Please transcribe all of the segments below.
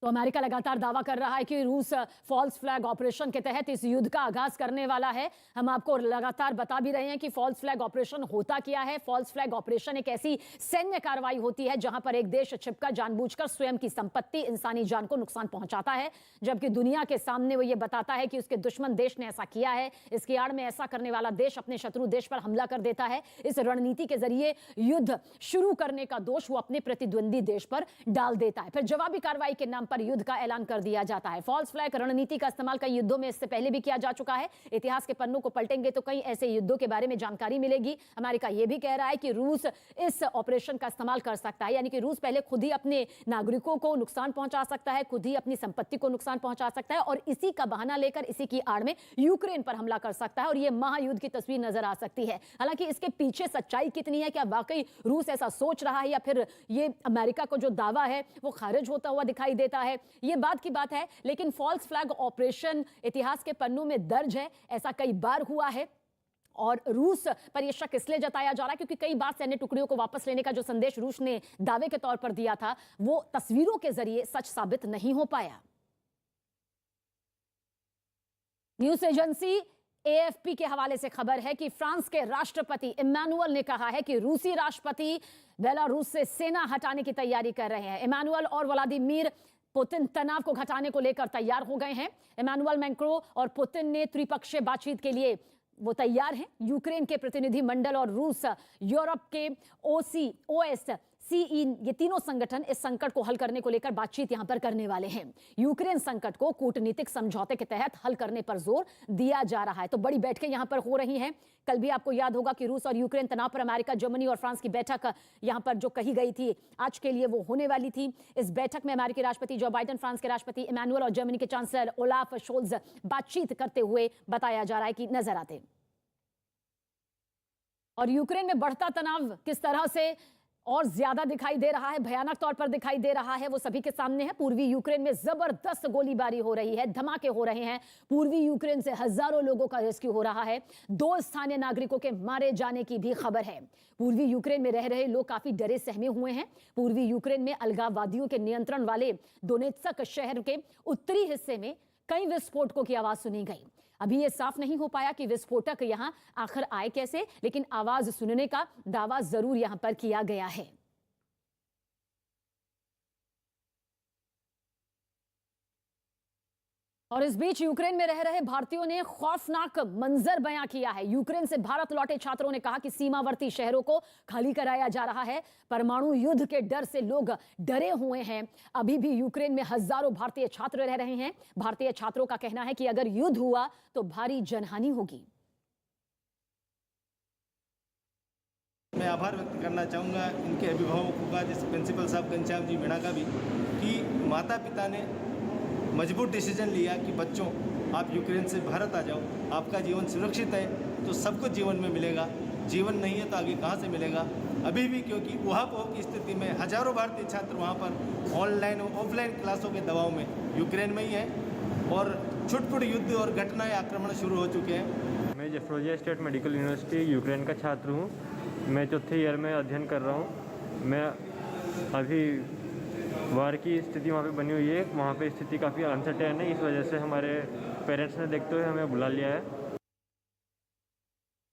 तो अमेरिका लगातार दावा कर रहा है कि रूस फॉल्स फ्लैग ऑपरेशन के तहत इस युद्ध का आगाज करने वाला है। हम आपको लगातार बता भी रहे हैं कि फॉल्स फ्लैग ऑपरेशन होता क्या है। फॉल्स फ्लैग ऑपरेशन एक ऐसी सैन्य कार्रवाई होती है जहां पर एक देश छिपकर जानबूझकर स्वयं की संपत्ति, इंसानी जान को नुकसान पहुंचाता है, जबकि दुनिया के सामने वो ये बताता है कि उसके दुश्मन देश ने ऐसा किया है। इसकी आड़ में ऐसा करने वाला देश अपने शत्रु देश पर हमला कर देता है। इस रणनीति के जरिए युद्ध शुरू करने का दोष वो अपने प्रतिद्वंदी देश पर डाल देता है, फिर जवाबी कार्रवाई के नाम पर युद्ध का ऐलान कर दिया जाता है। फॉल्स फ्लैग रणनीति का इस्तेमाल कई युद्धों में इससे पहले भी किया जा चुका है। इतिहास के पन्नों को पलटेंगे तो कई ऐसे युद्धों के बारे में जानकारी मिलेगी। अमेरिका यह भी कह रहा है कि रूस इस ऑपरेशन का इस्तेमाल कर सकता है, यानी कि रूस पहले खुद ही अपने नागरिकों को नुकसान पहुंचा सकता है, खुद ही अपनी संपत्ति को नुकसान पहुंचा सकता है और इसी का बहाना लेकर इसी की आड़ में यूक्रेन पर हमला कर सकता है और यह महायुद्ध की तस्वीर नजर आ सकती है। हालांकि इसके पीछे सच्चाई कितनी है, क्या वाकई रूस ऐसा सोच रहा है या फिर ये अमेरिका को जो दावा है वो खारिज होता हुआ दिखाई देता है, ये बात की बात है। लेकिन फॉल्स फ्लैग ऑपरेशन इतिहास के पन्नों में दर्ज है, ऐसा कई बार हुआ है और रूस पर यह शक इसलिए जताया जा रहा है क्योंकि कई बार सैन्य टुकड़ियों को वापस लेने का जो संदेश रूस ने दावे के तौर पर दिया था वो तस्वीरों के जरिए सच साबित नहीं हो पाया। न्यूज एजेंसी एएफपी के हवाले से खबर है कि फ्रांस के राष्ट्रपति इमैनुअल ने कहा है कि रूसी राष्ट्रपति बेलारूस से सेना हटाने की तैयारी कर रहे हैं। इमैनुअल और व्लादिमीर पुतिन तनाव को घटाने को लेकर तैयार हो गए हैं। इमैनुअल मैक्रों और पुतिन ने त्रिपक्षीय बातचीत के लिए वो तैयार हैं। यूक्रेन के प्रतिनिधि मंडल और रूस, यूरोप के OSCE, ये तीनों संगठन इस संकट को हल करने को लेकर बातचीत यहां पर करने वाले हैं। यूक्रेन संकट को कूटनीतिक समझौते के तहत हल करने पर जोर दिया जा रहा है। तो बड़ी बैठकें यहां पर हो रही हैं। कल भी आपको याद होगा कि रूस और यूक्रेन तनाव पर अमेरिका, जर्मनी और फ्रांस की बैठक यहां पर जो कही गई थी आज के लिए वो होने वाली थी। इस बैठक में अमेरिकी राष्ट्रपति जो बाइडेन, फ्रांस के राष्ट्रपति इमैनुअल और जर्मनी के चांसलर ओलाफ शोल्ज बातचीत करते हुए बताया जा रहा है कि नजर आते। और यूक्रेन में बढ़ता तनाव किस तरह से और ज्यादा दिखाई दे रहा है, भयानक तौर पर दिखाई दे रहा है, वो सभी के सामने है। पूर्वी यूक्रेन में जबरदस्त गोलीबारी हो रही है, धमाके हो रहे हैं। पूर्वी यूक्रेन से हजारों लोगों का रेस्क्यू हो रहा है। 2 स्थानीय नागरिकों के मारे जाने की भी खबर है। पूर्वी यूक्रेन में रह रहे लोग काफी डरे सहमे हुए हैं। पूर्वी यूक्रेन में अलगाववादियों के नियंत्रण वाले दोनेत्स्क शहर के उत्तरी हिस्से में कई विस्फोटकों की आवाज सुनी गई। अभी यह साफ नहीं हो पाया कि विस्फोटक यहां आखिर आए कैसे, लेकिन आवाज सुनने का दावा जरूर यहां पर किया गया है। और इस बीच यूक्रेन में रह रहे भारतीयों ने खौफनाक मंजर बयां किया है। यूक्रेन से भारत लौटे छात्रों ने कहा कि सीमावर्ती शहरों को खाली कराया जा रहा है। परमाणु युद्ध के डर से लोग डरे हुए हैं। अभी भी यूक्रेन में हजारों भारतीय छात्र रह रहे हैं। भारतीय छात्रों का कहना है कि अगर युद्ध हुआ तो भारी जनहानि होगी। मैं आभार व्यक्त करना चाहूँगा इनके अभिभावकों का, जैसे प्रिंसिपल साहब घनश्याम जी मीणा का भी, कि माता पिता ने मजबूत डिसीजन लिया कि बच्चों आप यूक्रेन से भारत आ जाओ, आपका जीवन सुरक्षित है तो सबको जीवन में मिलेगा, जीवन नहीं है तो आगे कहाँ से मिलेगा। अभी भी क्योंकि उहापोह की स्थिति में हजारों भारतीय छात्र वहाँ पर ऑनलाइन और ऑफलाइन क्लासों के दबाव में यूक्रेन में ही है और छुटपुट युद्ध और घटनाएं, आक्रमण शुरू हो चुके हैं। मैं Zaporizhzhia state medical university Ukraine का छात्र हूँ। मैं चौथे ईयर में अध्ययन कर रहा हूँ। मैं अभी वार की स्थिति वहाँ पे बनी हुई है, वहाँ पे स्थिति काफ़ी अनसर्टेन है। इस वजह से हमारे पेरेंट्स ने देखते हुए हमें बुला लिया है।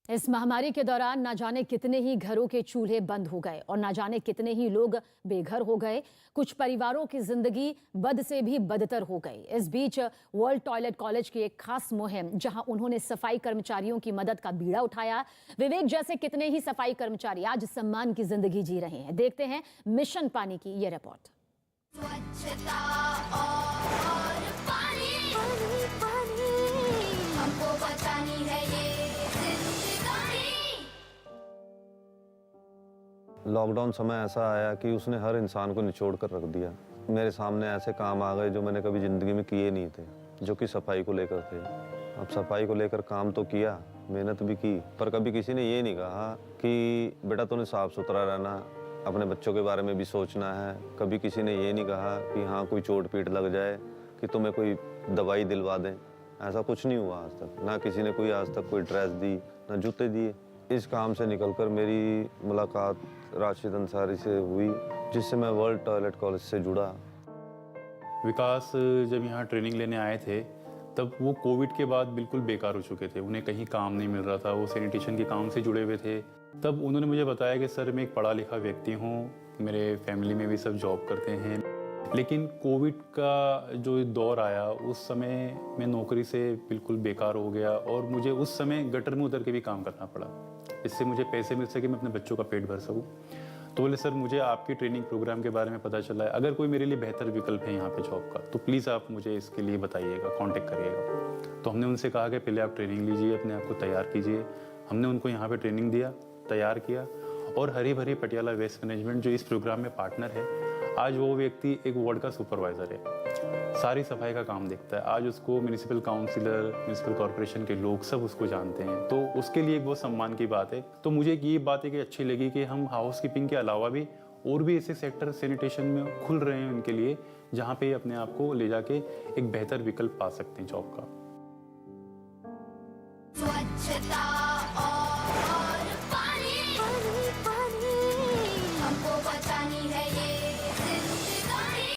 इस महामारी के दौरान ना जाने कितने ही घरों के चूल्हे बंद हो गए और ना जाने कितने ही लोग बेघर हो गए। कुछ परिवारों की जिंदगी बद से भी बदतर हो गई। इस बीच वर्ल्ड टॉयलेट कॉलेज की एक खास मुहिम, जहां उन्होंने सफाई कर्मचारियों की मदद का बीड़ा उठाया। विवेक जैसे कितने ही सफाई कर्मचारी आज सम्मान की जिंदगी जी रहे हैं। देखते हैं मिशन पानी की ये रिपोर्ट। स्वच्छता और पानी, पानी, पानी, हमको बचानी है ये जिंदगानी। लॉकडाउन समय ऐसा आया कि उसने हर इंसान को निचोड़ कर रख दिया। मेरे सामने ऐसे काम आ गए जो मैंने कभी ज़िंदगी में किए नहीं थे, जो कि सफाई को लेकर थे। अब सफाई को लेकर काम तो किया, मेहनत भी की, पर कभी किसी ने ये नहीं कहा कि बेटा तूने साफ सुथरा रहना, अपने बच्चों के बारे में भी सोचना है। कभी किसी ने ये नहीं कहा कि हाँ कोई चोट पीट लग जाए कि तुम्हें कोई दवाई दिलवा दें। ऐसा कुछ नहीं हुआ आज तक। ना किसी ने कोई आज तक कोई ड्रेस दी, ना जूते दिए। इस काम से निकलकर मेरी मुलाकात राशिद अंसारी से हुई, जिससे मैं वर्ल्ड टॉयलेट कॉलेज से जुड़ा। विकास जब यहाँ ट्रेनिंग लेने आए थे तब वो कोविड के बाद बिल्कुल बेकार हो चुके थे, उन्हें कहीं काम नहीं मिल रहा था, वो सैनिटेशन के काम से जुड़े हुए थे। तब उन्होंने मुझे बताया कि सर मैं एक पढ़ा लिखा व्यक्ति हूँ, मेरे फैमिली में भी सब जॉब करते हैं, लेकिन कोविड का जो दौर आया उस समय मैं नौकरी से बिल्कुल बेकार हो गया और मुझे उस समय गटर में उतर के भी काम करना पड़ा, इससे मुझे पैसे मिल सके, मैं अपने बच्चों का पेट भर सकूँ। तो बोले सर मुझे आपकी ट्रेनिंग प्रोग्राम के बारे में पता चला है, अगर कोई मेरे लिए बेहतर विकल्प है यहाँ पे जॉब का तो प्लीज़ आप मुझे इसके लिए बताइएगा, कांटेक्ट करिएगा। तो हमने उनसे कहा कि पहले आप ट्रेनिंग लीजिए, अपने आप को तैयार कीजिए। हमने उनको यहाँ पे ट्रेनिंग दिया, तैयार किया और हरी भरी पटियाला वेस्ट मैनेजमेंट जो इस प्रोग्राम में पार्टनर है, आज वो व्यक्ति एक वार्ड का सुपरवाइज़र है, सारी सफाई का काम देखता है। आज उसको म्यूनिसिपल काउंसिलर, म्यूनिसिपल कॉर्पोरेशन के लोग सब उसको जानते हैं, तो उसके लिए एक बहुत सम्मान की बात है। तो मुझे ये बात है कि अच्छी लगी कि हम हाउस कीपिंग के अलावा भी और भी ऐसे सेक्टर सैनिटेशन में खुल रहे हैं उनके लिए, जहाँ पे अपने आप को ले जाके एक बेहतर विकल्प पा सकते हैं जॉब का। स्वच्छता